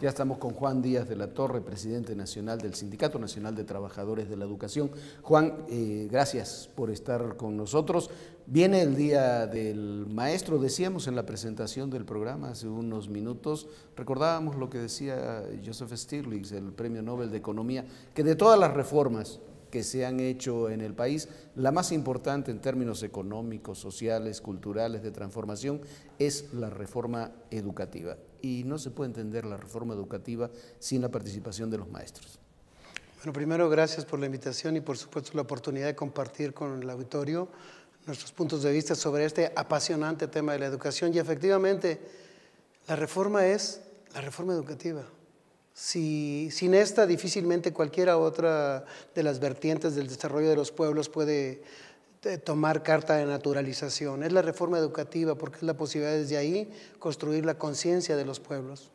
Ya estamos con Juan Díaz de la Torre, presidente nacional del Sindicato Nacional de Trabajadores de la Educación. Juan, gracias por estar con nosotros. Viene el Día del Maestro, decíamos en la presentación del programa hace unos minutos, recordábamos lo que decía Joseph Stiglitz, el Premio Nobel de Economía, que de todas las reformas que se han hecho en el país, la más importante en términos económicos, sociales, culturales, de transformación, es la reforma educativa. Y no se puede entender la reforma educativa sin la participación de los maestros. Bueno, primero gracias por la invitación y por supuesto la oportunidad de compartir con el auditorio nuestros puntos de vista sobre este apasionante tema de la educación. Y efectivamente, la reforma es la reforma educativa. Sin esta, difícilmente cualquiera otra de las vertientes del desarrollo de los pueblos puede tomar carta de naturalización. Es la reforma educativa porque es la posibilidad desde ahí construir la conciencia de los pueblos.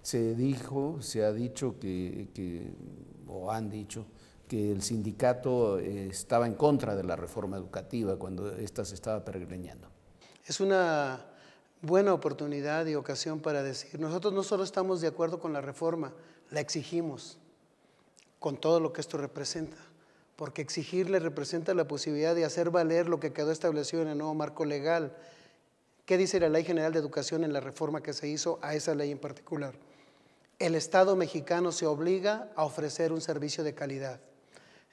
Se ha dicho o han dicho que el sindicato estaba en contra de la reforma educativa cuando ésta se estaba peregrinando. Es una buena oportunidad y ocasión para decir, nosotros no solo estamos de acuerdo con la reforma, la exigimos con todo lo que esto representa, porque exigirle representa la posibilidad de hacer valer lo que quedó establecido en el nuevo marco legal. ¿Qué dice la Ley General de Educación en la reforma que se hizo a esa ley en particular? El Estado mexicano se obliga a ofrecer un servicio de calidad.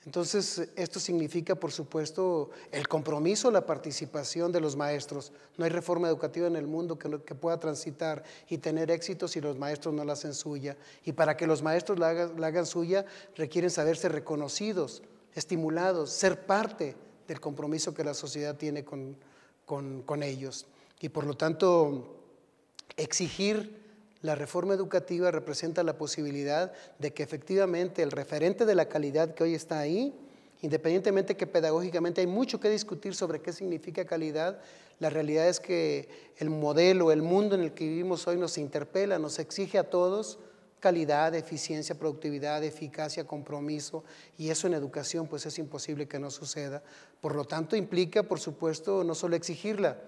Entonces, esto significa, por supuesto, el compromiso, la participación de los maestros. No hay reforma educativa en el mundo que pueda transitar y tener éxito si los maestros no la hacen suya. Y para que los maestros la hagan suya, requieren saberse reconocidos, estimulados, ser parte del compromiso que la sociedad tiene con ellos. Y por lo tanto, exigir la reforma educativa representa la posibilidad de que efectivamente el referente de la calidad que hoy está ahí, independientemente que pedagógicamente hay mucho que discutir sobre qué significa calidad, la realidad es que el modelo, el mundo en el que vivimos hoy nos interpela, nos exige a todos calidad, eficiencia, productividad, eficacia, compromiso, y eso en educación pues es imposible que no suceda. Por lo tanto implica, por supuesto, no solo exigirla,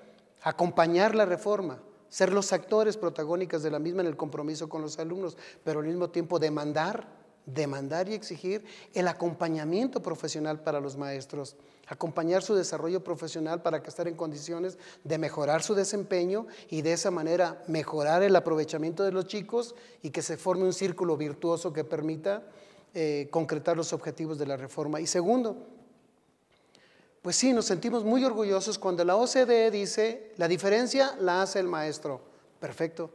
acompañar la reforma, ser los actores protagónicos de la misma en el compromiso con los alumnos, pero al mismo tiempo demandar y exigir el acompañamiento profesional para los maestros, acompañar su desarrollo profesional para que estén en condiciones de mejorar su desempeño y de esa manera mejorar el aprovechamiento de los chicos y que se forme un círculo virtuoso que permita concretar los objetivos de la reforma. Y segundo, pues sí, nos sentimos muy orgullosos cuando la OCDE dice, la diferencia la hace el maestro. Perfecto,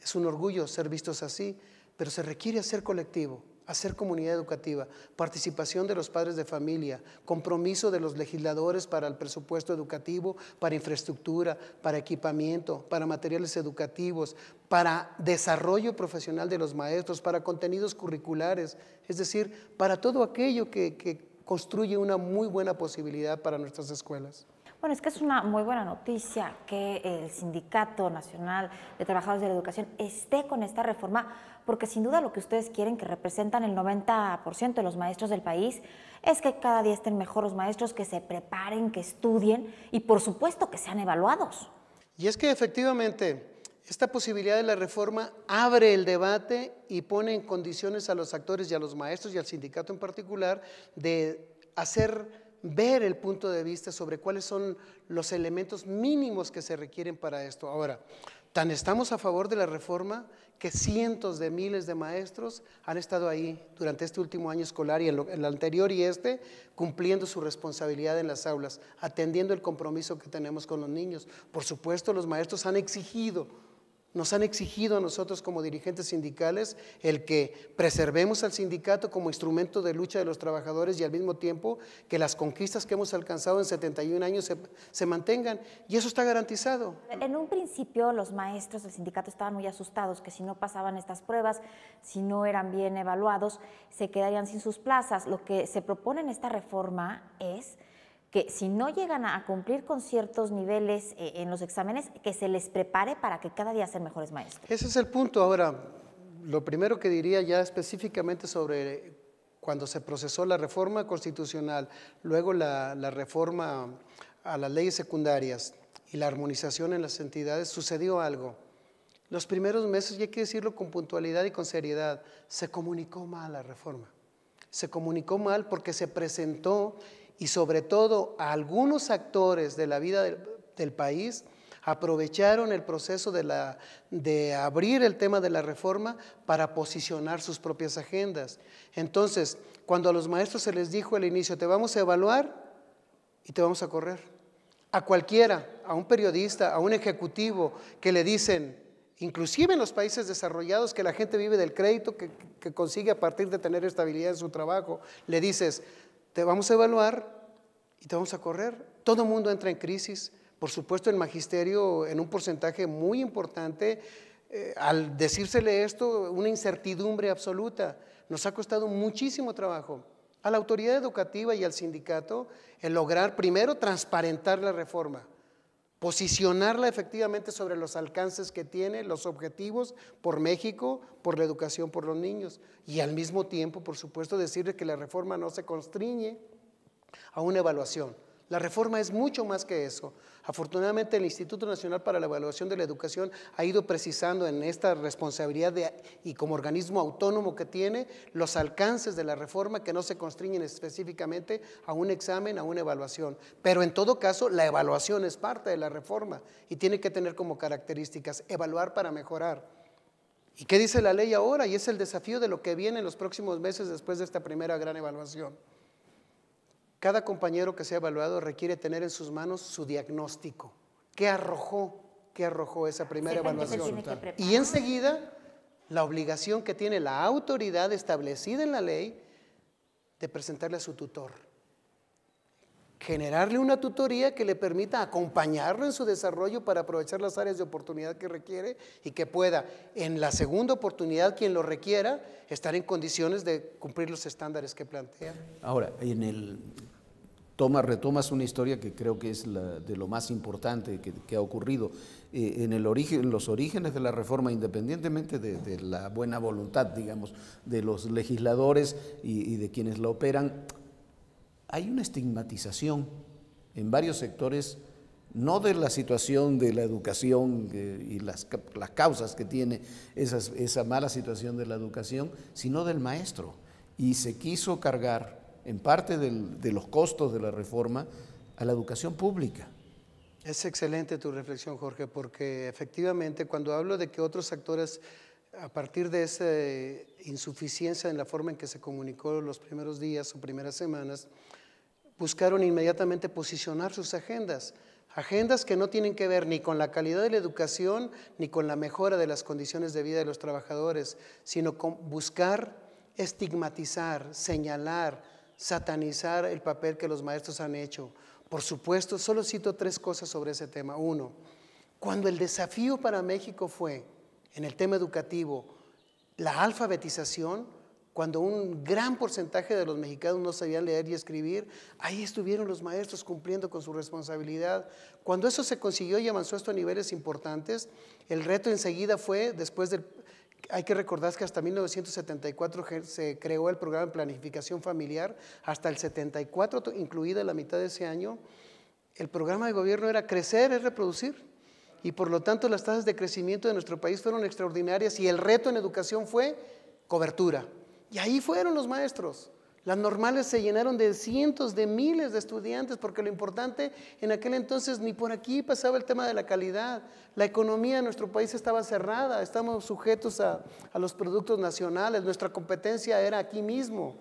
es un orgullo ser vistos así, pero se requiere hacer colectivo, hacer comunidad educativa, participación de los padres de familia, compromiso de los legisladores para el presupuesto educativo, para infraestructura, para equipamiento, para materiales educativos, para desarrollo profesional de los maestros, para contenidos curriculares, es decir, para todo aquello que construye una muy buena posibilidad para nuestras escuelas. Bueno, es que es una muy buena noticia que el Sindicato Nacional de Trabajadores de la Educación esté con esta reforma, porque sin duda lo que ustedes quieren, que representan el 90% de los maestros del país, es que cada día estén mejor los maestros, que se preparen, que estudien y por supuesto que sean evaluados. Y es que efectivamente esta posibilidad de la reforma abre el debate y pone en condiciones a los actores y a los maestros y al sindicato en particular de hacer ver el punto de vista sobre cuáles son los elementos mínimos que se requieren para esto. Ahora, tan estamos a favor de la reforma que cientos de miles de maestros han estado ahí durante este último año escolar y en el anterior y cumpliendo su responsabilidad en las aulas, atendiendo el compromiso que tenemos con los niños. Por supuesto, los maestros nos han exigido a nosotros como dirigentes sindicales el que preservemos al sindicato como instrumento de lucha de los trabajadores y al mismo tiempo que las conquistas que hemos alcanzado en 71 años se mantengan, y eso está garantizado. En un principio los maestros del sindicato estaban muy asustados que si no pasaban estas pruebas, si no eran bien evaluados, se quedarían sin sus plazas. Lo que se propone en esta reforma es que si no llegan a cumplir con ciertos niveles en los exámenes, que se les prepare para que cada día sean mejores maestros. Ese es el punto. Ahora, lo primero que diría ya específicamente sobre cuando se procesó la reforma constitucional, luego la reforma a las leyes secundarias y la armonización en las entidades, sucedió algo. Los primeros meses, y hay que decirlo con puntualidad y con seriedad, se comunicó mal la reforma. Se comunicó mal porque se presentó, y sobre todo a algunos actores de la vida del país aprovecharon el proceso de abrir el tema de la reforma para posicionar sus propias agendas. Entonces, cuando a los maestros se les dijo al inicio, te vamos a evaluar y te vamos a correr. A cualquiera, a un periodista, a un ejecutivo que le dicen, inclusive en los países desarrollados que la gente vive del crédito que consigue a partir de tener estabilidad en su trabajo, le dices, te vamos a evaluar y te vamos a correr. Todo el mundo entra en crisis. Por supuesto, el magisterio en un porcentaje muy importante, al decírsele esto, una incertidumbre absoluta. Nos ha costado muchísimo trabajo a la autoridad educativa y al sindicato el lograr primero transparentar la reforma, posicionarla efectivamente sobre los alcances que tiene, los objetivos por México, por la educación, por los niños, y al mismo tiempo, por supuesto, decirle que la reforma no se constriñe a una evaluación. La reforma es mucho más que eso. Afortunadamente el Instituto Nacional para la Evaluación de la Educación ha ido precisando en esta responsabilidad y como organismo autónomo que tiene los alcances de la reforma que no se constriñen específicamente a un examen, a una evaluación. Pero en todo caso la evaluación es parte de la reforma y tiene que tener como características evaluar para mejorar. ¿Y qué dice la ley ahora? Y es el desafío de lo que viene en los próximos meses después de esta primera gran evaluación. Cada compañero que sea evaluado requiere tener en sus manos su diagnóstico. ¿Qué arrojó esa primera evaluación? Y enseguida, la obligación que tiene la autoridad establecida en la ley de presentarle a su tutor. Generarle una tutoría que le permita acompañarlo en su desarrollo para aprovechar las áreas de oportunidad que requiere y que pueda, en la segunda oportunidad, quien lo requiera, estar en condiciones de cumplir los estándares que plantea. Ahora, retomas una historia que creo que es de lo más importante que ha ocurrido. En los orígenes de la reforma, independientemente de la buena voluntad, digamos, de los legisladores y de quienes la operan, hay una estigmatización en varios sectores, no de la situación de la educación y las causas que tiene esa mala situación de la educación, sino del maestro. Y se quiso cargar en parte de los costos de la reforma a la educación pública. Es excelente tu reflexión, Jorge, porque efectivamente cuando hablo de que otros actores, a partir de esa insuficiencia en la forma en que se comunicó los primeros días o primeras semanas, buscaron inmediatamente posicionar sus agendas que no tienen que ver ni con la calidad de la educación ni con la mejora de las condiciones de vida de los trabajadores, sino con buscar estigmatizar, señalar, satanizar el papel que los maestros han hecho. Por supuesto, solo cito 3 cosas sobre ese tema. 1, cuando el desafío para México fue, en el tema educativo, la alfabetización, cuando un gran porcentaje de los mexicanos no sabían leer y escribir, ahí estuvieron los maestros cumpliendo con su responsabilidad. Cuando eso se consiguió y avanzó esto a niveles importantes, el reto enseguida fue, hay que recordar que hasta 1974 se creó el programa de planificación familiar, hasta el 74, incluida la mitad de ese año, el programa de gobierno era crecer, es reproducir, y por lo tanto las tasas de crecimiento de nuestro país fueron extraordinarias y el reto en educación fue cobertura. Y ahí fueron los maestros. Las normales se llenaron de cientos de miles de estudiantes porque lo importante en aquel entonces ni por aquí pasaba el tema de la calidad. La economía de nuestro país estaba cerrada, estamos sujetos a los productos nacionales, nuestra competencia era aquí mismo.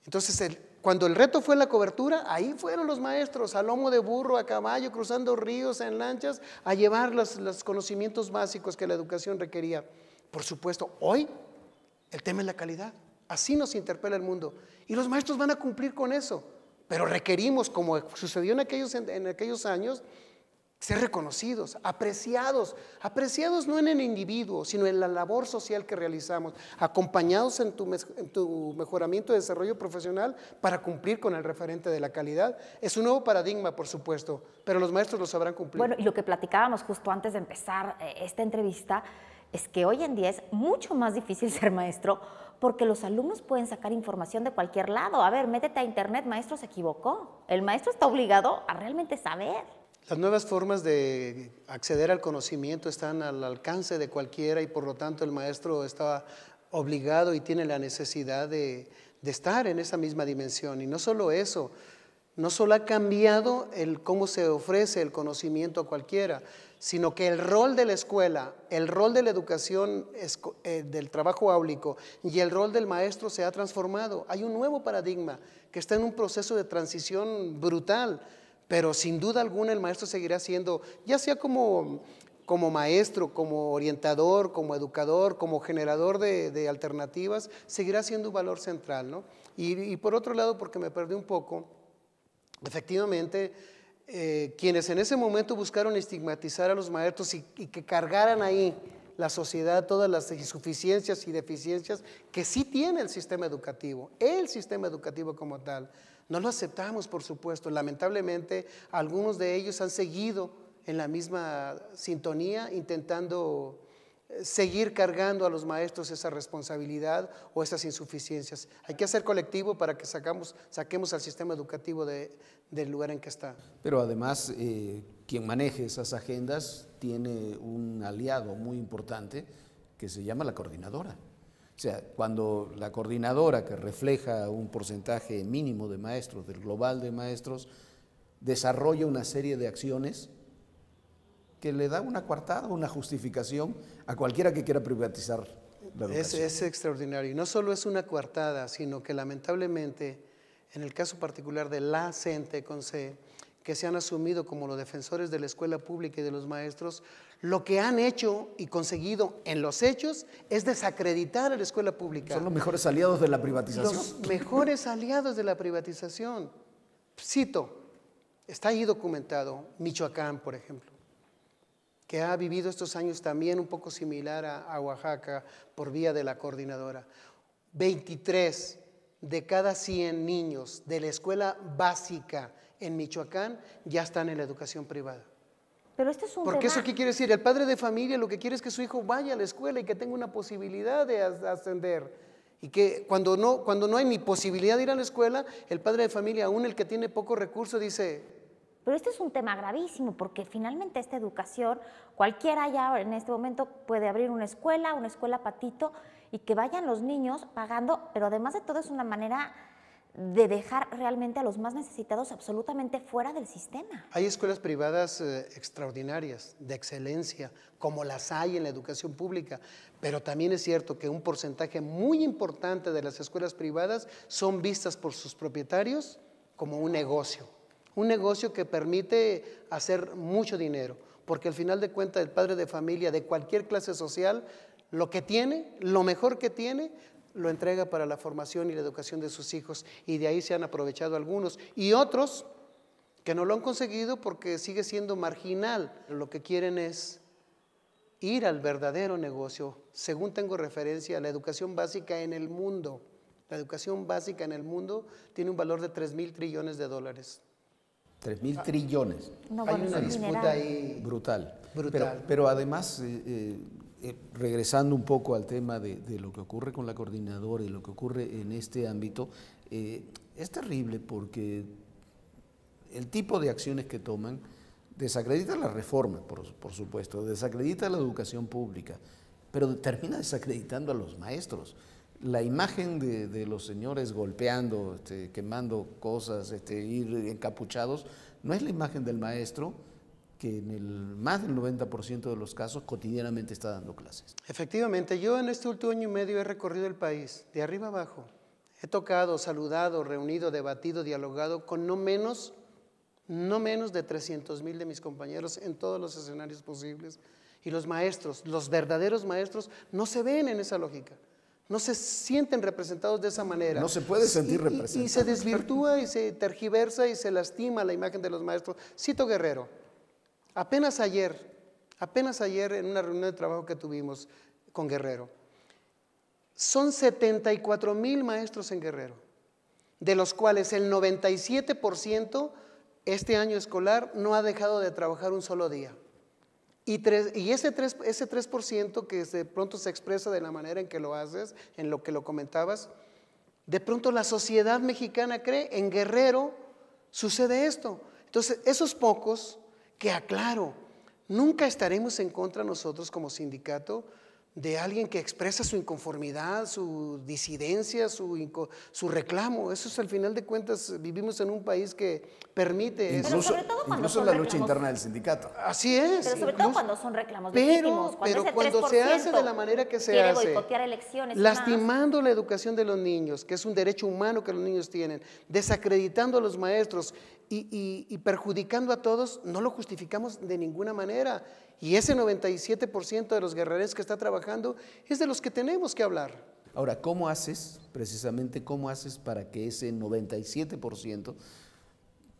Entonces cuando el reto fue la cobertura, ahí fueron los maestros a lomo de burro, a caballo, cruzando ríos en lanchas, a llevar los conocimientos básicos que la educación requería. Por supuesto, hoy el tema es la calidad. Así nos interpela el mundo. Y los maestros van a cumplir con eso. Pero requerimos, como sucedió en aquellos años, ser reconocidos, apreciados no en el individuo, sino en la labor social que realizamos, acompañados en tu mejoramiento de desarrollo profesional para cumplir con el referente de la calidad. Es un nuevo paradigma, por supuesto, pero los maestros lo sabrán cumplir. Bueno, y lo que platicábamos justo antes de empezar esta entrevista es que hoy en día es mucho más difícil ser maestro porque los alumnos pueden sacar información de cualquier lado. A ver, métete a internet, maestro se equivocó. El maestro está obligado a realmente saber. Las nuevas formas de acceder al conocimiento están al alcance de cualquiera y por lo tanto el maestro está obligado y tiene la necesidad de estar en esa misma dimensión. Y no solo eso, no solo ha cambiado el cómo se ofrece el conocimiento a cualquiera, sino que el rol de la escuela, el rol de la educación del trabajo áulico y el rol del maestro se ha transformado. Hay un nuevo paradigma que está en un proceso de transición brutal, pero sin duda alguna el maestro seguirá siendo, ya sea como maestro, como orientador, como educador, como generador de alternativas, seguirá siendo un valor central, ¿no? Y por otro lado, porque me perdí un poco, efectivamente, quienes en ese momento buscaron estigmatizar a los maestros y que cargaran ahí la sociedad todas las insuficiencias y deficiencias que sí tiene el sistema educativo como tal. No lo aceptamos, por supuesto. Lamentablemente, algunos de ellos han seguido en la misma sintonía, intentando seguir cargando a los maestros esa responsabilidad o esas insuficiencias. Hay que hacer colectivo para que saquemos al sistema educativo del lugar en que está. Pero además, quien maneje esas agendas tiene un aliado muy importante que se llama la coordinadora. O sea, cuando la coordinadora, que refleja un porcentaje mínimo de maestros, del global de maestros, desarrolla una serie de acciones que le da una coartada, una justificación a cualquiera que quiera privatizar la educación. Es extraordinario. Y no solo es una coartada, sino que lamentablemente, en el caso particular de la CENTE con C, que se han asumido como los defensores de la escuela pública y de los maestros, lo que han hecho y conseguido en los hechos es desacreditar a la escuela pública. Son los mejores aliados de la privatización. Los mejores aliados de la privatización. Cito, está ahí documentado, Michoacán, por ejemplo, que ha vivido estos años también un poco similar a Oaxaca por vía de la coordinadora. 23 de cada 100 niños de la escuela básica en Michoacán ya están en la educación privada. Pero este es un Porque tema... eso, ¿qué quiere decir? El padre de familia lo que quiere es que su hijo vaya a la escuela y que tenga una posibilidad de ascender. Y que cuando no hay ni posibilidad de ir a la escuela, el padre de familia, aún el que tiene pocos recursos, dice... Pero este es un tema gravísimo, porque finalmente esta educación, cualquiera ya en este momento puede abrir una escuela patito, y que vayan los niños pagando, pero además de todo es una manera de dejar realmente a los más necesitados absolutamente fuera del sistema. Hay escuelas privadas extraordinarias, de excelencia, como las hay en la educación pública, pero también es cierto que un porcentaje muy importante de las escuelas privadas son vistas por sus propietarios como un negocio que permite hacer mucho dinero, porque al final de cuentas el padre de familia de cualquier clase social, lo que tiene, lo mejor que tiene, lo entrega para la formación y la educación de sus hijos, y de ahí se han aprovechado algunos y otros que no lo han conseguido porque sigue siendo marginal. Lo que quieren es ir al verdadero negocio. Según tengo referencia, la educación básica en el mundo, tiene un valor de 3,000 trillones de dólares. 3,000 trillones. No, Hay bueno, una es disputa mineral. ahí Brutal. brutal. Pero además, regresando un poco al tema de lo que ocurre con la coordinadora y lo que ocurre en este ámbito, es terrible porque el tipo de acciones que toman desacredita la reforma, por supuesto, desacredita la educación pública, pero termina desacreditando a los maestros. La imagen de los señores golpeando, quemando cosas, ir encapuchados, no es la imagen del maestro que en más del 90% de los casos cotidianamente está dando clases. Efectivamente, yo en este último año y medio he recorrido el país, de arriba abajo. He tocado, saludado, reunido, debatido, dialogado con no menos de 300,000 de mis compañeros en todos los escenarios posibles. Y los maestros, los verdaderos maestros, no se ven en esa lógica. No se sienten representados de esa manera. No se puede sentir representado. Y se desvirtúa y se tergiversa y se lastima la imagen de los maestros. Cito Guerrero. Apenas ayer en una reunión de trabajo que tuvimos con Guerrero, son 74,000 maestros en Guerrero, de los cuales el 97% este año escolar no ha dejado de trabajar un solo día. Y ese 3% que de pronto se expresa de la manera en que lo haces, en lo que lo comentabas, de pronto la sociedad mexicana cree, en Guerrero sucede esto. Entonces, esos pocos que aclaro, nunca estaremos en contra nosotros como sindicato de alguien que expresa su inconformidad, su disidencia, su reclamo. Eso es, al final de cuentas, vivimos en un país que permite eso. Pero sobre todo cuando Incluso son la lucha reclamos. interna del sindicato. Así es. Pero sobre todo cuando son reclamos Pero, legítimos, cuando ese cuando se 3% hace de la manera que se quiere hace, boicotear elecciones y lastimando la educación de los niños, que es un derecho humano que los niños tienen, desacreditando a los maestros y perjudicando a todos, no lo justificamos de ninguna manera. Y ese 97% de los guerrerenses que está trabajando es de los que tenemos que hablar. Ahora, ¿cómo haces, precisamente, cómo haces para que ese 97%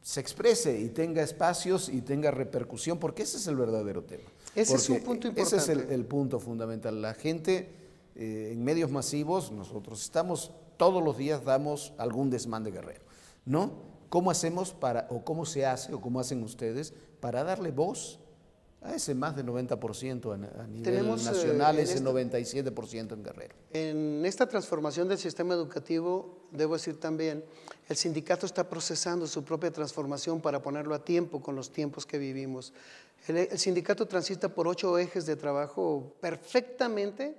se exprese y tenga espacios y tenga repercusión? Porque ese es el verdadero tema. Ese es Porque un punto importante. ese es el punto fundamental. La gente en medios masivos, nosotros estamos todos los días, damos algún desmán de Guerrero, ¿no? ¿Cómo hacemos para, o cómo se hace, o cómo hacen ustedes para darle voz a ese más del 90% a nivel Tenemos, nacional, ese 97% en Guerrero? En esta transformación del sistema educativo, debo decir también, el sindicato está procesando su propia transformación para ponerlo a tiempo con los tiempos que vivimos. El sindicato transita por 8 ejes de trabajo perfectamente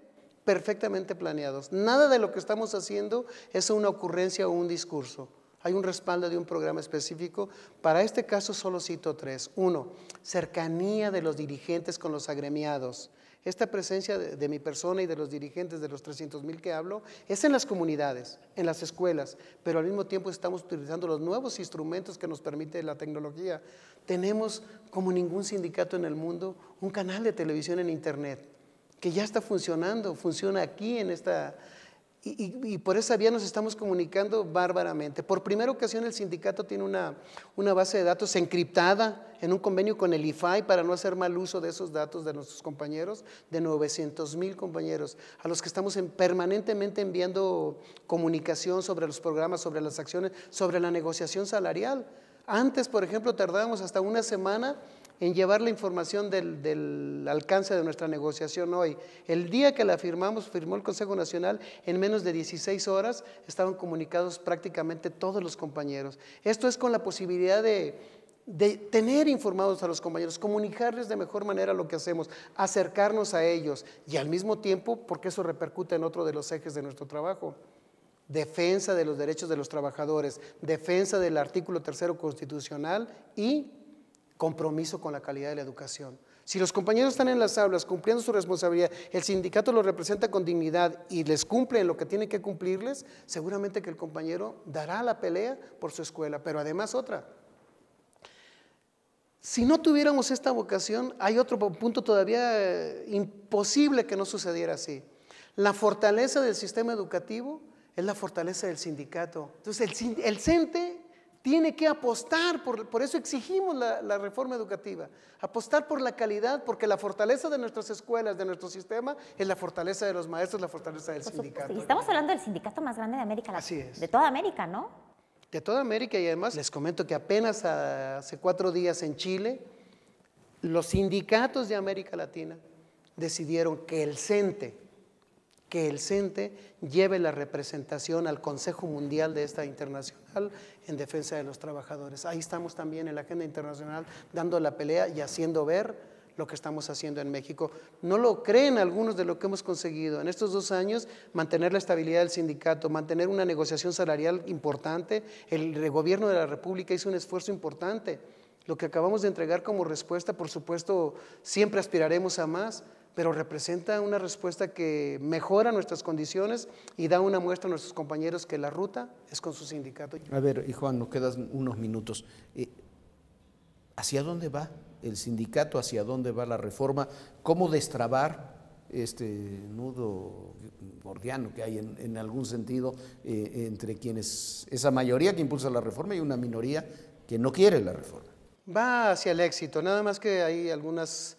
planeados. Nada de lo que estamos haciendo es una ocurrencia o un discurso. Hay un respaldo de un programa específico. Para este caso solo cito 3. 1, cercanía de los dirigentes con los agremiados. Esta presencia de mi persona y de los dirigentes de los 300,000 que hablo es en las comunidades, en las escuelas, pero al mismo tiempo estamos utilizando los nuevos instrumentos que nos permite la tecnología. Tenemos, como ningún sindicato en el mundo, un canal de televisión en internet que ya está funcionando, funciona aquí en esta... Y por esa vía nos estamos comunicando bárbaramente. Por primera ocasión el sindicato tiene una base de datos encriptada en un convenio con el IFAI para no hacer mal uso de esos datos de nuestros compañeros, de 900,000 compañeros, a los que estamos permanentemente enviando comunicación sobre los programas, sobre las acciones, sobre la negociación salarial. Antes, por ejemplo, tardábamos hasta una semana en llevar la información del alcance de nuestra negociación hoy. El día que la firmó el Consejo Nacional, en menos de 16 horas estaban comunicados prácticamente todos los compañeros. Esto es con la posibilidad de tener informados a los compañeros, comunicarles de mejor manera lo que hacemos, acercarnos a ellos y al mismo tiempo, porque eso repercute en otro de los ejes de nuestro trabajo: defensa de los derechos de los trabajadores, defensa del artículo 3º constitucional y compromiso con la calidad de la educación. Si los compañeros están en las aulas cumpliendo su responsabilidad, el sindicato los representa con dignidad y les cumple en lo que tiene que cumplirles, seguramente que el compañero dará la pelea por su escuela. Pero además otra, si no tuviéramos esta vocación, hay otro punto todavía imposible que no sucediera así. La fortaleza del sistema educativo es la fortaleza del sindicato. Entonces el CENTE tiene que apostar, por eso exigimos la reforma educativa, apostar por la calidad, porque la fortaleza de nuestras escuelas, de nuestro sistema, es la fortaleza de los maestros, la fortaleza del sindicato. Y estamos hablando del sindicato más grande de América Latina. Así es. De toda América, ¿no? De toda América, y además les comento que apenas hace 4 días en Chile, los sindicatos de América Latina decidieron que el CENTE lleve la representación al Consejo Mundial de esta internacional en defensa de los trabajadores. Ahí estamos también en la agenda internacional dando la pelea y haciendo ver lo que estamos haciendo en México. No lo creen algunos de lo que hemos conseguido en estos 2 años: mantener la estabilidad del sindicato, mantener una negociación salarial importante. El gobierno de la República hizo un esfuerzo importante. Lo que acabamos de entregar como respuesta, por supuesto, siempre aspiraremos a más, pero representa una respuesta que mejora nuestras condiciones y da una muestra a nuestros compañeros que la ruta es con su sindicato. A ver, y Juan, nos quedan unos minutos. ¿Hacia dónde va el sindicato? ¿Hacia dónde va la reforma? ¿Cómo destrabar este nudo gordiano que hay en algún sentido entre quienes, esa mayoría que impulsa la reforma y una minoría que no quiere la reforma? Va hacia el éxito, nada más que hay algunas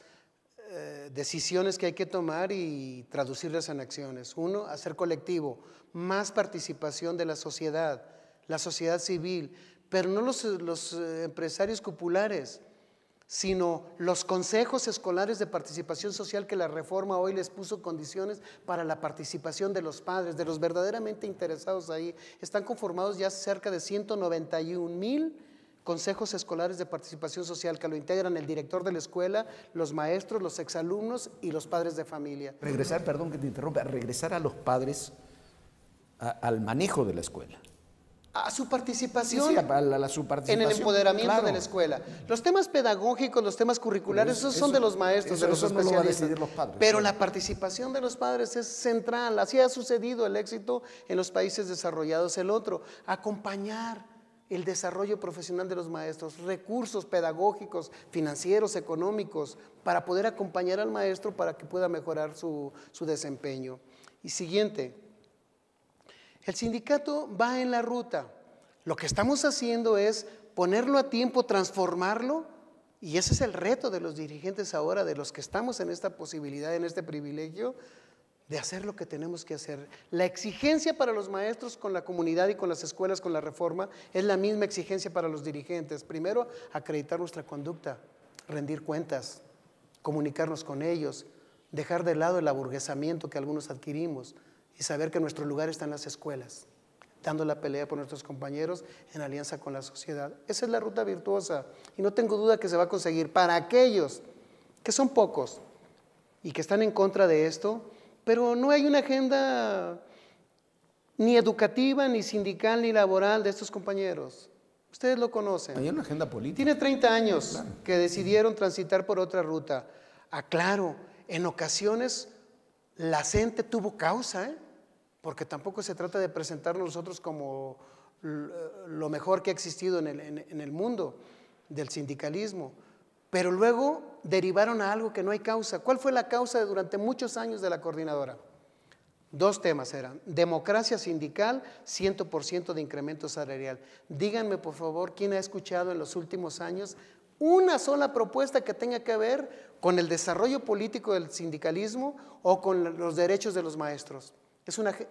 decisiones que hay que tomar y traducirlas en acciones. 1, hacer colectivo, más participación de la sociedad civil, pero no los empresarios cupulares, sino los consejos escolares de participación social que la reforma hoy les puso condiciones para la participación de los padres, de los verdaderamente interesados ahí. Están conformados ya cerca de 191,000 consejos escolares de participación social que lo integran el director de la escuela, los maestros, los exalumnos y los padres de familia. Regresar, perdón que te interrumpa, regresar a los padres al manejo de la escuela. A su participación, Sí, a su participación en el empoderamiento claro. de la escuela. Los temas pedagógicos, los temas curriculares, esos son de los maestros, de los eso no lo van a especialistas. decidir los padres. Pero claro. la participación de los padres es central. Así ha sucedido el éxito en los países desarrollados. El otro, acompañar el desarrollo profesional de los maestros, recursos pedagógicos, financieros, económicos, para poder acompañar al maestro para que pueda mejorar su desempeño. Y siguiente, el sindicato va en la ruta. Lo que estamos haciendo es ponerlo a tiempo, transformarlo, y ese es el reto de los dirigentes ahora, de los que estamos en esta posibilidad, en este privilegio, de hacer lo que tenemos que hacer. La exigencia para los maestros con la comunidad y con las escuelas, con la reforma, es la misma exigencia para los dirigentes. Primero, acreditar nuestra conducta, rendir cuentas, comunicarnos con ellos, dejar de lado el aburguesamiento que algunos adquirimos y saber que nuestro lugar está en las escuelas, dando la pelea por nuestros compañeros en alianza con la sociedad. Esa es la ruta virtuosa y no tengo duda que se va a conseguir para aquellos que son pocos y que están en contra de esto, pero no hay una agenda ni educativa, ni sindical, ni laboral de estos compañeros. Ustedes lo conocen. Hay una agenda política. Tiene 30 años Claro. que decidieron transitar por otra ruta. Aclaro, en ocasiones la CENTE tuvo causa, porque tampoco se trata de presentarnos nosotros como lo mejor que ha existido en el mundo del sindicalismo, pero luego derivaron a algo que no hay causa. ¿Cuál fue la causa durante muchos años de la coordinadora? Dos temas eran: democracia sindical, 100% de incremento salarial. Díganme, por favor, ¿quién ha escuchado en los últimos años una sola propuesta que tenga que ver con el desarrollo político del sindicalismo o con los derechos de los maestros?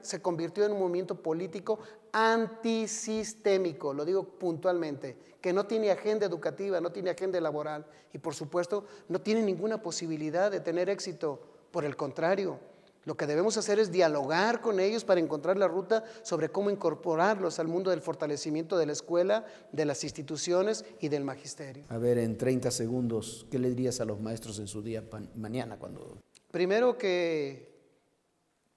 Se convirtió en un movimiento político antisistémico, lo digo puntualmente, que no tiene agenda educativa, no tiene agenda laboral y por supuesto no tiene ninguna posibilidad de tener éxito. Por el contrario, lo que debemos hacer es dialogar con ellos para encontrar la ruta sobre cómo incorporarlos al mundo del fortalecimiento de la escuela, de las instituciones y del magisterio. A ver, en 30 segundos, ¿qué le dirías a los maestros en su día mañana cuando... Primero, que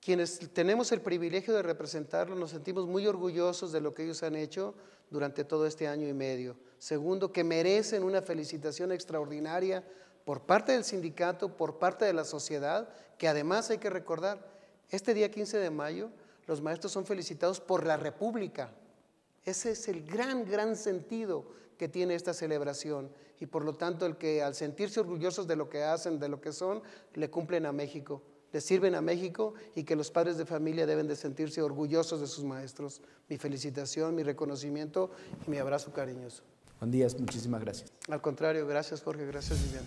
quienes tenemos el privilegio de representarlos nos sentimos muy orgullosos de lo que ellos han hecho durante todo este año y medio. Segundo, que merecen una felicitación extraordinaria por parte del sindicato, por parte de la sociedad, que además hay que recordar, este día 15 de mayo los maestros son felicitados por la República. Ese es el gran sentido que tiene esta celebración y por lo tanto el que al sentirse orgullosos de lo que hacen, de lo que son, le cumplen a México, le sirven a México y que los padres de familia deben de sentirse orgullosos de sus maestros. Mi felicitación, mi reconocimiento y mi abrazo cariñoso. Juan Díaz, muchísimas gracias. Al contrario, gracias Jorge, gracias Viviana.